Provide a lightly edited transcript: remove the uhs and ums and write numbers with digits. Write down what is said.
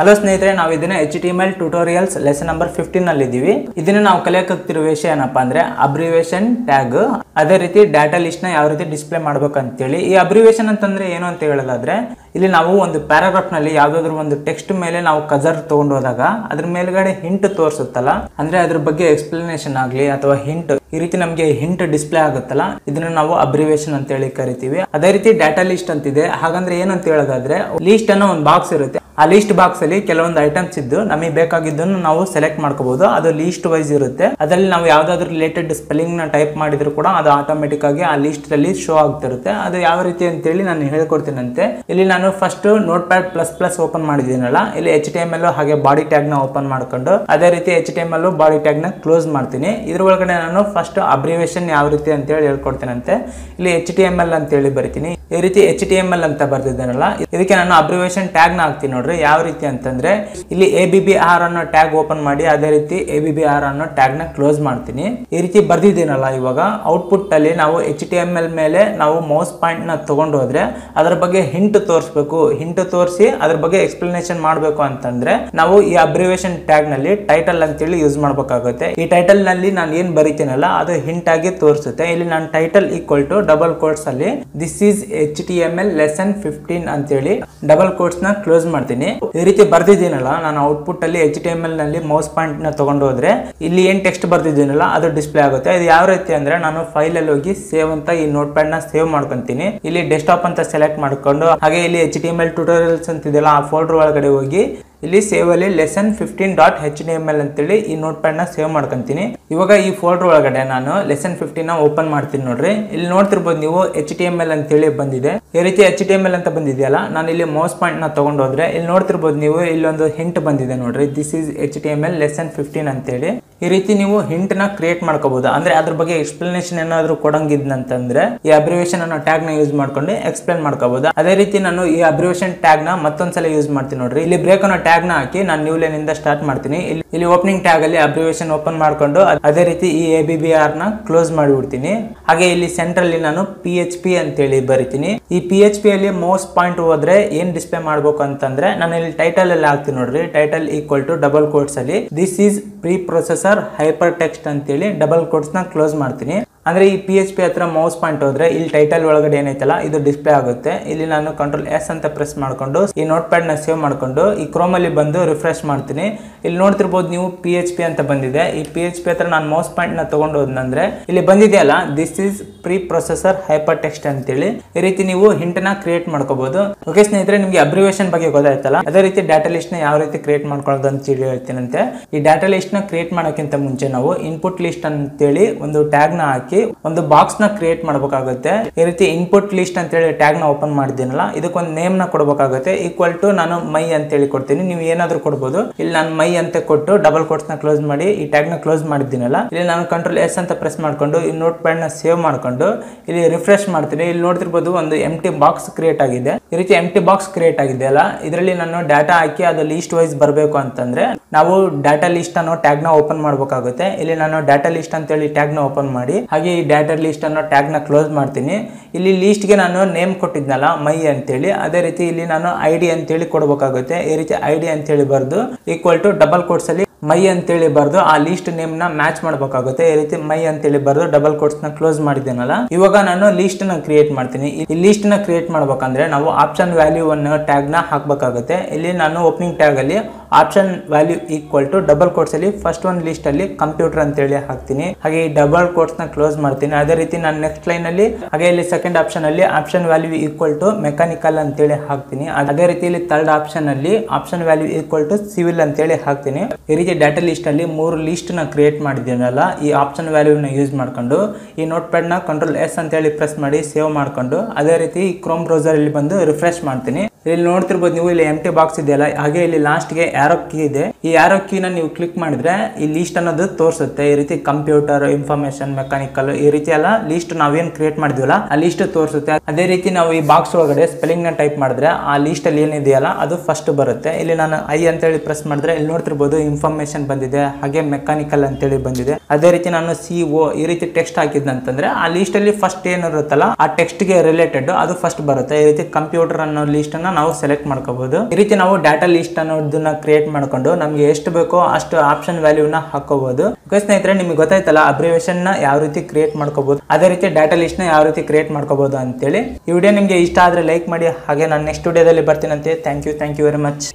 Hello ಸ್ನೇಹಿತರೆ, ನಾವು ಇದನ್ನ HTML ಟ್ಯುಟೋರಿಯಲ್ಸ್ ಲೆಸನ್ ನಂಬರ್ 15 ನಲ್ಲಿ ಇದೀವಿ. ಇದನ್ನ ನಾವು ಕಲಿಯಕತ್ತಿರೋ ವಿಷಯ ಏನಪ್ಪಾ ಅಂದ್ರೆ ಅಬ್ರಿವೇಷನ್ ಟ್ಯಾಗ್, ಅದೇ ರೀತಿ ಡಾಟಾ ಲಿಸ್ಟ್ ನ ಯಾವ ರೀತಿ ಡಿಸ್ಪ್ಲೇ ಮಾಡಬೇಕು ಅಂತ ಹೇಳಿ. ಈ ಅಬ್ರಿವೇಷನ್ ಅಂತಂದ್ರೆ ಏನು ಅಂತ ಹೇಳೋದಾದ್ರೆ, ಇಲ್ಲಿ ನಾವು ಒಂದು ಪ್ಯಾರಾಗ್ರಾಫ್ ನಲ್ಲಿ ಯಾವ್ದಾದ್ರು ಒಂದು ಟೆಕ್ಸ್ಟ್ ಮೇಲೆ ನಾವು ಕಜರ್ ತಗೊಂಡು ಹೋದಾಗ ಅದ್ರ ಮೇಲ್ಗಡೆ ಹಿಂಟ್ ತೋರಿಸುತ್ತಲ್ಲ, ಅಂದ್ರೆ ಅದ್ರ ಬಗ್ಗೆ ಎಕ್ಸ್ಪ್ಲನೇಷನ್ ಆಗ್ಲಿ ಅಥವಾ ಹಿಂಟ್, ಈ ರೀತಿ ನಮಗೆ ಹಿಂಟ್ ಡಿಸ್ಪ್ಲೇ ಆಗುತ್ತಲ್ಲ, ಇದನ್ನ ನಾವು ಅಬ್ರಿವೇಷನ್ ಅಂತ ಹೇಳಿ ಕರಿತೀವಿ. ಅದೇ ರೀತಿ ಡಾಟಾ ಲಿಸ್ಟ್ ಅಂತಿದೆ. ಹಾಗಂದ್ರೆ ಏನಂತ ಹೇಳೋದಾದ್ರೆ, ಲಿಸ್ಟ್ ಅನ್ನೋ ಒಂದು ಬಾಕ್ಸ್ ಇರುತ್ತೆ. ಆ ಲಿಸ್ಟ್ ಬಾಕ್ಸ್ ಅಲ್ಲಿ ಕೆಲವೊಂದು ಐಟಮ್ಸ್ ಇದ್ದು ನಮಗೆ ಬೇಕಾಗಿದ್ದನ್ನು ನಾವು ಸೆಲೆಕ್ಟ್ ಮಾಡ್ಕೋಬಹುದು. ಅದು ಲಿಸ್ಟ್ ವೈಸ್ ಇರುತ್ತೆ. ಅದರಲ್ಲಿ ನಾವು ಯಾವ್ದಾದ್ರು ರಿಲೇಟೆಡ್ ಸ್ಪೆಲ್ಲಿಂಗ್ ನ ಟೈಪ್ ಮಾಡಿದ್ರು ಕೂಡ ಅದು ಆಟೋಮೆಟಿಕ್ ಆಗಿ ಆ ಲಿಸ್ಟ್ ಅಲ್ಲಿ ಶೋ ಆಗ್ತಿರುತ್ತೆ. ಅದು ಯಾವ ರೀತಿ ಅಂತ ಹೇಳಿ ನಾನು ಹೇಳ್ಕೊಡ್ತೀನಂತೆ. ಇಲ್ಲಿ ನಾನು ಫಸ್ಟ್ ನೋಟ್ಪ್ಯಾಡ್ ಪ್ಲಸ್ ಓಪನ್ ಮಾಡಿದ್ದೀನಲ್ಲ, ಇಲ್ಲಿ HTML ಹಾಗೆ ಬಾಡಿ ಟ್ಯಾಗ್ ನ ಓಪನ್ ಮಾಡ್ಕೊಂಡು ಅದೇ ರೀತಿ HTML ಬಾಡಿ ಟ್ಯಾಗ್ ನ ಕ್ಲೋಸ್ ಮಾಡ್ತೀನಿ. ಇದ್ರ ಒಳಗಡೆ ನಾನು ಫಸ್ಟ್ ಅಬ್ರಿವೇಷನ್ ಯಾವ ರೀತಿ ಅಂತ ಹೇಳಿ ಹೇಳ್ಕೊಡ್ತೀನಂತೆ. ಇಲ್ಲಿ HTML ಅಂತ ಹೇಳಿ ಬರಿತೀನಿ. ಈ ರೀತಿ HTML ಅಂತ ಬರ್ತಿದ್ದೇನಲ್ಲ, ಇದಕ್ಕೆ ನಾನು ಅಬ್ರಿವೇಷನ್ ಟ್ಯಾಗ್ ನ ಹಾಕ್ತೀನಿ. ನೋಡ್ರಿ ಯಾವ ರೀತಿ ಅಂತಂದ್ರೆ, ಇಲ್ಲಿ ABBR ಅನ್ನೋ ಟ್ಯಾಗ್ ಓಪನ್ ಮಾಡಿ ಅದೇ ರೀತಿ ABBR ಅನ್ನೋ ಟ್ಯಾಗ್ ನ ಕ್ಲೋಸ್ ಮಾಡ್ತೀನಿ. ಈ ರೀತಿ ಬರ್ದಿದ್ದೀನಲ್ಲ, ಇವಾಗ ಔಟ್ಪುಟ್ ಅಲ್ಲಿ ನಾವು HTML ಮೇಲೆ ನಾವು ಮೌಸ್ ಪಾಯಿಂಟ್ ನ ತಗೊಂಡು ಹೋದ್ರೆ ಅದ್ರ ಬಗ್ಗೆ ಹಿಂಟ್ ತೋರಿಸಬೇಕು. ಹಿಂಟ್ ತೋರಿಸಿ ಅದ್ರ ಬಗ್ಗೆ ಎಕ್ಸ್ಪ್ಲನೇಷನ್ ಮಾಡಬೇಕು ಅಂತಂದ್ರೆ ನಾವು ಈ ಅಬ್ರಿವೇಷನ್ ಟ್ಯಾಗ್ ನಲ್ಲಿ ಟೈಟಲ್ ಅಂತೇಳಿ ಯೂಸ್ ಮಾಡ್ಬೇಕಾಗುತ್ತೆ. ಈ ಟೈಟಲ್ ನಲ್ಲಿ ನಾನು ಏನ್ ಬರೀತೀನಲ್ಲ ಅದು ಹಿಂಟ್ ಆಗಿ ತೋರಿಸುತ್ತೆ. ಇಲ್ಲಿ ನಾನು title equal to double quotes ಅಲ್ಲಿ ದಿಸ್ ಈಸ್ HTML ಲೆಸನ್ 15 ಅಂತೇಳಿ ಡಬಲ್ ಕೋಟ್ಸ್ ನ ಕ್ಲೋಸ್ ಮಾಡ್ತೀನಿ. ಈ ರೀತಿ ಬರ್ದಿದ್ದೀನಲ್ಲ, ನಾನು ಔಟ್ಪುಟ್ ಅಲ್ಲಿ HTML ನಲ್ಲಿ ಮೌಸ್ ಪಾಯಿಂಟ್ ನ ತಗೊಂಡು ಹೋದ್ರೆ ಇಲ್ಲಿ ಏನ್ ಟೆಕ್ಸ್ಟ್ ಬರ್ದಿದ್ದೀನಲ್ಲ ಅದು ಡಿಸ್ಪ್ಲೇ ಆಗುತ್ತೆ. ಇದು ಯಾವ ರೀತಿ ಅಂದ್ರೆ, ನಾನು ಫೈಲ್ ಅಲ್ಲಿ ಹೋಗಿ ಸೇವ್ ಅಂತ ಈ ನೋಟ್ ಪ್ಯಾಡ್ ನ ಸೇವ್ ಮಾಡ್ಕೊಂತೀನಿ. ಇಲ್ಲಿ ಡೆಸ್ಕ್ಟಾಪ್ ಅಂತ ಸೆಲೆಕ್ಟ್ ಮಾಡ್ಕೊಂಡು ಹಾಗೆ ಇಲ್ಲಿ HTML ಟ್ಯುಟೋರಿಯಲ್ಸ್ ಅಂತಿದೆಯಲ್ಲ ಆ ಫೋಲ್ಡರ್ ಒಳಗಡೆ ಹೋಗಿ ಇಲ್ಲಿ ಸೇವ್ ಅಲ್ಲಿ ಲೆಸನ್ 15.html ಅಂತೇಳಿ ಈ ನೋಟ್ ಪ್ಯಾಡ್ ನ ಸೇವ್ ಮಾಡ್ಕೊಂತೀನಿ. ಇವಾಗ ಈ ಫೋಲ್ಡರ್ ಒಳಗಡೆ ನಾನು ಲೆಸನ್ 15 ನ ಓಪನ್ ಮಾಡ್ತೀನಿ. ನೋಡ್ರಿ ಇಲ್ಲಿ ನೋಡ್ತಿರ್ಬೋದು ನೀವು HTML ಅಂತೇಳಿ ಬಂದಿದೆ. ಈ ರೀತಿ HTML ಅಂತ ಬಂದಿದೆಯಲ್ಲ, ನಾನು ಇಲ್ಲಿ ಮೌಸ್ ಪಾಯಿಂಟ್ ನ ತಗೊಂಡು ಹೋದ್ರೆ ಇಲ್ಲಿ ನೋಡ್ತಿರ್ಬೋದು ನೀವು, ಇಲ್ಲೊಂದು ಹಿಂಟ್ ಬಂದಿದೆ ನೋಡ್ರಿ, ದಿಸ್ ಈಸ್ HTML ಲೆಸನ್ 15 ಅಂತೇಳಿ. ಈ ರೀತಿ ನೀವು ಹಿಂಟ್ ನ ಕ್ರಿಯೇಟ್ ಮಾಡ್ಕೋಬಹುದು. ಅಂದ್ರೆ ಅದ್ರ ಬಗ್ಗೆ ಎಕ್ಸ್ಪ್ಲನೇಷನ್ ಏನಾದ್ರು ಕೊಡಂಗಿದ್ನಂತಂದ್ರೆ ಈ ಅಬ್ರಿವೇಷನ್ ಅನ್ನೋ ಟ್ಯಾಗ್ ನ ಯೂಸ್ ಮಾಡ್ಕೊಂಡು ಎಕ್ಸ್ಪ್ಲೇನ್ ಮಾಡ್ಕೋಬಹುದು. ಅದೇ ರೀತಿ ನಾನು ಈ ಅಬ್ರಿವೇಷನ್ ಟ್ಯಾಗ್ ನ ಮತ್ತೊಂದ್ಸಲ ಯೂಸ್ ಮಾಡ್ತೀನಿ. ನೋಡ್ರಿ ಇಲ್ಲಿ ಬ್ರೇಕ್ ಅನ್ನೋ ಟ್ಯಾಗ್ ನ ಹಾಕಿ ನಾನು ನ್ಯೂ ಲೈನ್ ಇಂದ ಸ್ಟಾರ್ಟ್ ಮಾಡ್ತೀನಿ. ಇಲ್ಲಿ ಓಪನಿಂಗ್ ಟ್ಯಾಗ್ ಅಲ್ಲಿ ಅಬ್ರಿವೇಷನ್ ಓಪನ್ ಮಾಡ್ಕೊಂಡು ಅದೇ ರೀತಿ ಈ ABBR ನ ಕ್ಲೋಸ್ ಮಾಡಿಬಿಡ್ತೀನಿ. ಹಾಗೆ ಇಲ್ಲಿ ಸೆಂಟರ್ ಅಲ್ಲಿ ನಾನು PHP ಅಂತೇಳಿ ಬರಿತೀನಿ. ಈ PHP ಅಲ್ಲಿ ಮೌಸ್ ಪಾಯಿಂಟ್ ಹೋದ್ರೆ ಏನ್ ಡಿಸ್ಪ್ಲೇ ಮಾಡ್ಬೇಕು ಅಂತಂದ್ರೆ, ನಾನು ಇಲ್ಲಿ ಟೈಟಲ್ ಅಲ್ಲಿ ಹಾಕ್ತೀನಿ. ನೋಡ್ರಿ title equal to double quotes ಅಲ್ಲಿ this is preprocessor hypertext ಅಂತೇಳಿ ಡಬಲ್ ಕೋಟ್ಸ್ ನ ಕ್ಲೋಸ್ ಮಾಡ್ತೀನಿ. ಅಂದ್ರೆ ಈ PHP ಹತ್ರ ಮೌಸ್ ಪಾಯಿಂಟ್ ಹೋದ್ರೆ ಇಲ್ಲಿ ಟೈಟಲ್ ಒಳಗಡೆ ಏನೈತಲ್ಲ ಇದು ಡಿಸ್ಪ್ಲೇ ಆಗುತ್ತೆ. ಇಲ್ಲಿ ನಾನು Ctrl+S ಅಂತ ಪ್ರೆಸ್ ಮಾಡ್ಕೊಂಡು ಈ ನೋಟ್ ಪ್ಯಾಡ್ ನ ಸೇವ್ ಮಾಡ್ಕೊಂಡು ಈ ಕ್ರೋಮ್ ಅಲ್ಲಿ ಬಂದು ರಿಫ್ರೆಶ್ ಮಾಡ್ತೀನಿ. ಇಲ್ಲಿ ನೋಡ್ತಿರ್ಬೋದು ನೀವು PHP ಅಂತ ಬಂದಿದೆ. ಈ PHP ಹತ್ರ ನಾನು ಮೌಸ್ ಪಾಯಿಂಟ್ ನ ತಗೊಂಡು ಹೋದ್ನಂದ್ರೆ ಇಲ್ಲಿ ಬಂದಿದೆಯಲ್ಲ this is preprocessor hypertext ಅಂತೇಳಿ. ಈ ರೀತಿ ನೀವು ಹಿಂಟ್ ನ ಕ್ರಿಯೇಟ್ ಮಾಡ್ಕೋಬಹುದು. ಓಕೆ ಸ್ನೇಹಿತರೆ, ನಿಮ್ಗೆ ಅಬ್ರಿವೇಷನ್ ಬಗ್ಗೆ ಗೊತ್ತಾಯ್ತಲ್ಲ, ಅದೇ ರೀತಿ ಡಾಟಾ ಲಿಸ್ಟ್ ನ ಯಾವ ರೀತಿ ಕ್ರಿಯೇಟ್ ಮಾಡ್ಕೊಳ್ಳೋದು ಅಂತ ಹೇಳಿ ಹೇಳ್ತೀನಂತೆ. ಈ ಡಾಟಾ ಲಿಸ್ಟ್ ನ ಕ್ರಿಯೇಟ್ ಮಾಡೋಕ್ಕಿಂತ ಮುಂಚೆ ನಾವು ಇನ್ಪುಟ್ ಲಿಸ್ಟ್ ಅಂತೇಳಿ ಒಂದು ಟ್ಯಾಗ್ ನ ಹಾಕಿ ಒಂದು ಬಾಕ್ಸ್ ನ ಕ್ರಿಯೇಟ್ ಮಾಡಬೇಕಾಗುತ್ತೆ. ಈ ರೀತಿ ಇನ್ಪುಟ್ ಲಿಸ್ಟ್ ಅಂತ ಹೇಳಿ ಟ್ಯಾಗ್ ನ ಓಪನ್ ಮಾಡಿದ್ದೀನಲ್ಲ, ಇದಕ್ಕೊಂದು ನೇಮ್ ನ ಕೊಡಬೇಕಾಗುತ್ತೆ. ಈಕ್ವಲ್ ಟು ನಾನು ಮೈ ಅಂತ ಹೇಳಿ ಕೊಡ್ತೀನಿ. ನೀವು ಏನಾದ್ರೂ ಕೊಡಬಹುದು. ಇಲ್ಲಿ ನಾನು ಮೈ ಅಂತ ಕೊಟ್ಟು ಡಬಲ್ ಕೋಟ್ಸ್ ನ ಕ್ಲೋಸ್ ಮಾಡಿ ಈ ಟ್ಯಾಗ್ ನ ಕ್ಲೋಸ್ ಮಾಡಿದ್ದೀನಲ್ಲ, ಇಲ್ಲಿ ನಾನು Ctrl+S ಅಂತ ಪ್ರೆಸ್ ಮಾಡ್ಕೊಂಡು ಈ ನೋಟ್ ಪ್ಯಾಡ್ ನ ಸೇವ್ ಮಾಡ್ಕೊಂಡು ಇಲ್ಲಿ ರಿಫ್ರೆಶ್ ಮಾಡ್ತೀನಿ. ಇಲ್ಲಿ ನೋಡ್ತಿರ್ಬೋದು ಒಂದು ಎಂಟಿ ಬಾಕ್ಸ್ ಕ್ರಿಯೇಟ್ ಆಗಿದೆ. ಈ ರೀತಿ ಎಂಟಿ ಬಾಕ್ಸ್ ಕ್ರಿಯೇಟ್ ಆಗಿದೆ ಅಲ್ಲ, ಇದರಲ್ಲಿ ನಾನು ಡಾಟಾ ಹಾಕಿ ಅದು ಲಿಸ್ಟ್ ವೈಸ್ ಬರಬೇಕು ಅಂತಂದ್ರೆ ನಾವು ಡಾಟಾ ಲಿಸ್ಟ್ ಅನ್ನೋ ಟ್ಯಾಗ್ ನ ಓಪನ್ ಮಾಡಬೇಕಾಗುತ್ತೆ. ಇಲ್ಲಿ ನಾನು ಡಾಟಾ ಲಿಸ್ಟ್ ಅಂತ ಹೇಳಿ ಟ್ಯಾಗ್ ನ ಓಪನ್ ಮಾಡಿ ಹಾಗೆ ಈ ಡಾಟಾ ಲಿಸ್ಟ್ ಅನ್ನೋ ಟ್ಯಾಗ್ ನ ಕ್ಲೋಸ್ ಮಾಡ್ತೀನಿ. ಇಲ್ಲಿ ಲಿಸ್ಟ್ ಗೆ ನಾನು ನೇಮ್ ಕೊಟ್ಟಿದ್ನಲ್ಲ ಮೈ ಅಂತೇಳಿ, ಅದೇ ರೀತಿ ಇಲ್ಲಿ ನಾನು ID ಅಂತೇಳಿ ಕೊಡಬೇಕಾಗುತ್ತೆ. ಈ ರೀತಿ ID ಅಂತೇಳಿ ಬರ್ದು ಈಕ್ವಲ್ ಟು ಡಬಲ್ ಕೋಟ್ಸ್ ಅಲ್ಲಿ ಮೈ ಅಂತೇಳಿ ಬರ್ದು ಆ ಲಿಸ್ಟ್ ನೇಮ್ ನ ಮ್ಯಾಚ್ ಮಾಡಬೇಕಾಗುತ್ತೆ. ಈ ರೀತಿ ಮೈ ಅಂತೇಳಿ ಬರ್ದು ಡಬಲ್ ಕೋಟ್ಸ್ ನ ಕ್ಲೋಸ್ ಮಾಡಿದ್ದೇನಲ್ಲ, ಇವಾಗ ನಾನು ಲಿಸ್ಟ್ ನ ಕ್ರಿಯೇಟ್ ಮಾಡ್ತೀನಿ. ಈ ಲಿಸ್ಟ್ ನ ಕ್ರಿಯೇಟ್ ಮಾಡ್ಬೇಕಂದ್ರೆ ನಾವು ಆಪ್ಷನ್ ವ್ಯಾಲ್ಯೂ ಅನ್ನೋ ಟ್ಯಾಗ್ ನ ಹಾಕಬೇಕಾಗುತ್ತೆ. ಇಲ್ಲಿ ನಾನು ಓಪನಿಂಗ್ ಟ್ಯಾಗ್ ಅಲ್ಲಿ option value equal to double quotes ಅಲ್ಲಿ ಫಸ್ಟ್ ಒಂದು ಲಿಸ್ಟ್ ಅಲ್ಲಿ ಕಂಪ್ಯೂಟರ್ ಅಂತೇಳಿ ಹಾಕ್ತೀನಿ. ಹಾಗೆ ಈ ಡಬಲ್ ಕೋಟ್ಸ್ ನ ಕ್ಲೋಸ್ ಮಾಡ್ತೀನಿ. ಅದೇ ರೀತಿ ನಾನು ನೆಕ್ಸ್ಟ್ ಲೈನ್ ಅಲ್ಲಿ ಹಾಗೆ ಇಲ್ಲಿ ಸೆಕೆಂಡ್ ಆಪ್ಷನ್ ಅಲ್ಲಿ option value equal to mechanical ಅಂತೇಳಿ ಹಾಕ್ತೀನಿ. ಅದೇ ರೀತಿ ಇಲ್ಲಿ ಥರ್ಡ್ ಆಪ್ಷನ್ ಅಲ್ಲಿ option value equal to civil ಅಂತೇಳಿ ಹಾಕ್ತೀನಿ. ಈ ರೀತಿ ಡಾಟಾ ಲಿಸ್ಟ್ ಅಲ್ಲಿ 3 ಲಿಸ್ಟ್ ನ ಕ್ರಿಯೇಟ್ ಮಾಡಿದ್ದೀನಲ್ಲ, ಈ ಆಪ್ಷನ್ ವ್ಯಾಲ್ಯೂ ನ ಯೂಸ್ ಮಾಡ್ಕೊಂಡು ಈ ನೋಟ್ ಪ್ಯಾಡ್ ನ Ctrl+S ಅಂತೇಳಿ ಪ್ರೆಸ್ ಮಾಡಿ ಸೇವ್ ಮಾಡ್ಕೊಂಡು ಅದೇ ರೀತಿ ಕ್ರೋಮ್ ಬ್ರೌಸರ್ ಅಲ್ಲಿ ಬಂದು ರಿಫ್ರೆಶ್ ಮಾಡ್ತೀನಿ. ಇಲ್ಲಿ ನೋಡ್ತಿರ್ಬೋದು ನೀವು, ಇಲ್ಲಿ ಎಂಟಿ ಬಾಕ್ಸ್ ಇದೆಯಲ್ಲ, ಹಾಗೆ ಇಲ್ಲಿ ಲಾಸ್ಟ್ ಗೆ ಆರೋ ಕೀ ಇದೆ. ಈ ಆರೋ ಕೀನ ನೀವು ಕ್ಲಿಕ್ ಮಾಡಿದ್ರೆ ಈ ಲೀಸ್ಟ್ ಅನ್ನೋದು ತೋರಿಸುತ್ತೆ. ಈ ರೀತಿ ಕಂಪ್ಯೂಟರ್, ಇನ್ಫಾರ್ಮೇಶನ್, ಮೆಕ್ಯಾನಿಕಲ್, ಈ ರೀತಿ ಎಲ್ಲ ಲೀಸ್ಟ್ ನಾವೇನ್ ಕ್ರಿಯೇಟ್ ಮಾಡಿದ್ವಲ್ಲ ಆ ಲೀಸ್ಟ್ ತೋರಿಸುತ್ತೆ. ಅದೇ ರೀತಿ ನಾವು ಈ ಬಾಕ್ಸ್ ಒಳಗಡೆ ಸ್ಪೆಲ್ಲಿಂಗ್ ನ ಟೈಪ್ ಮಾಡಿದ್ರೆ ಆ ಲೀಸ್ಟ್ ಅಲ್ಲಿ ಏನಿದೆಯಲ್ಲ ಅದು ಫಸ್ಟ್ ಬರುತ್ತೆ. ಇಲ್ಲಿ ನಾನು ಐ ಅಂತೇಳಿ ಪ್ರೆಸ್ ಮಾಡಿದ್ರೆ ಇಲ್ಲಿ ನೋಡ್ತಿರ್ಬೋದು ಇನ್ಫಾರ್ಮೇಶನ್ ಬಂದಿದೆ, ಹಾಗೆ ಮೆಕ್ಯಾನಿಕಲ್ ಅಂತೇಳಿ ಬಂದಿದೆ. ಅದೇ ರೀತಿ ನಾನು CO ಈ ರೀತಿ ಟೆಕ್ಸ್ಟ್ ಹಾಕಿದ್ನಂತಂದ್ರೆ ಆ ಲೀಸ್ಟ್ ಅಲ್ಲಿ ಫಸ್ಟ್ ಏನಿರುತ್ತಲ್ಲ ಆ ಟೆಕ್ಸ್ಟ್ ಗೆ ರಿಲೇಟೆಡ್ ಅದು ಫಸ್ಟ್ ಬರುತ್ತೆ. ಈ ರೀತಿ ಕಂಪ್ಯೂಟರ್ ಅನ್ನೋ ಲೀಸ್ಟ್ ಅನ್ನ ನಾವು ಸೆಲೆಕ್ಟ್ ಮಾಡ್ಕೋಬಹುದು. ಈ ರೀತಿ ನಾವು ಡಾಟಾ ಲೀಸ್ಟ್ ಅನ್ನೋದನ್ನ ಕ್ರಿಯೇಟ್ ಮಾಡ್ಕೊಂಡು ನಮ್ಗೆ ಎಷ್ಟು ಬೇಕೋ ಅಷ್ಟು ಆಪ್ಷನ್ ವ್ಯಾಲ್ಯೂನ ಹಾಕೋಬಹುದು. ಸ್ನೇಹಿತರೆ, ನಿಮ್ಗೆ ಗೊತ್ತಾಯ್ತಲ್ಲ ಅಬ್ರಿವೇಷನ್ ನ ಯಾವ ರೀತಿ ಕ್ರಿಯೇಟ್ ಮಾಡ್ಕೋಬಹುದು, ಅದೇ ರೀತಿ ಡಾಟಾ ಲಿಸ್ಟ್ ನ ಯಾವ ರೀತಿ ಕ್ರಿಯೇಟ್ ಮಾಡ್ಕೋಬಹುದು ಅಂತೇಳಿ. ಈ ವಿಡಿಯೋ ನಿಮ್ಗೆ ಇಷ್ಟ ಆದ್ರೆ ಲೈಕ್ ಮಾಡಿ, ಹಾಗೆ ನಾನು ನೆಕ್ಸ್ಟ್ ವಿಡಿಯೋದಲ್ಲಿ ಬರ್ತೀನಂತೆ. Thank you very much.